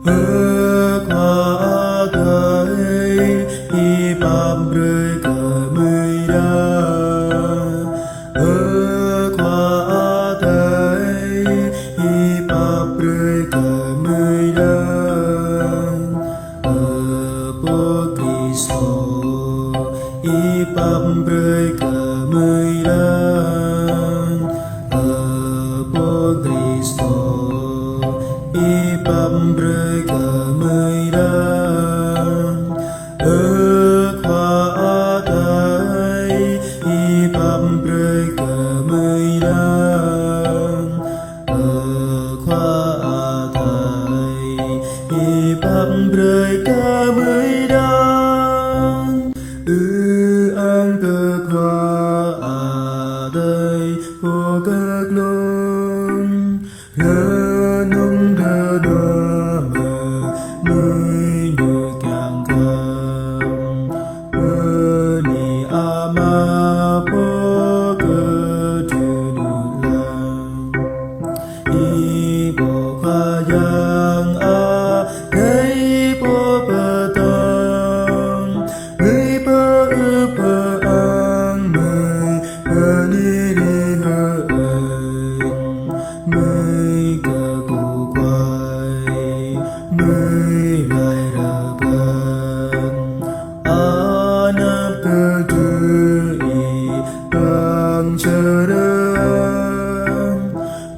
ở qua đời y bám rơi cờ mây ra ở qua đời y bám rơi cờ mây ra ở bố Cristo y bám rơi cờ mây ra ở bố Cristo y bám rơi cờ mây ra ở qua đời y bám rơi cờ mây ra ở qua đời y bám rơi cờ mây ra ang cơ qua đời của các lông nông đơ đơ mơ nơi như càng cầm ni ama po cơ tu la i bo kha yang a nei po pa tong nei pa pa ang mai ni ni ha mai ka ku quay mai lai ra ban anap cơ tu i bang chờ đợi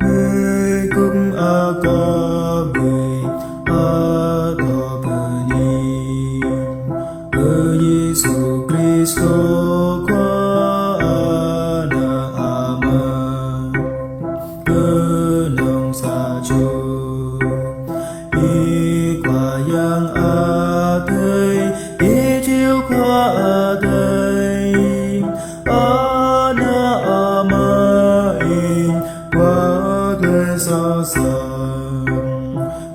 mai cũng có mai to bờ ni ở Giêsu Christo qua na ama nông sa chu y qua yang đời y chiếu qua đời na ama in qua đời sao sầm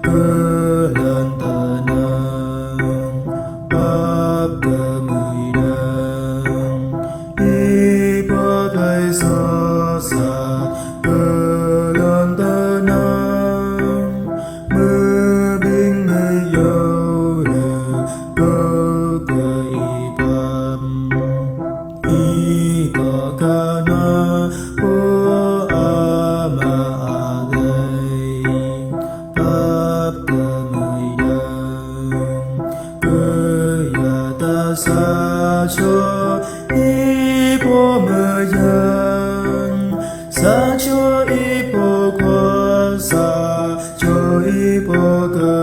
cơ lần ta nang bab cơ mười đăng y qua đời sao sa cơ lần ta nang mưa bình mây dâu rờ cơ cơ y bam y có ca na po ama agai bab cơ mười đăng cơ ya ta sa cho y po mơ yang sa cho y po qua sa cho y po cơ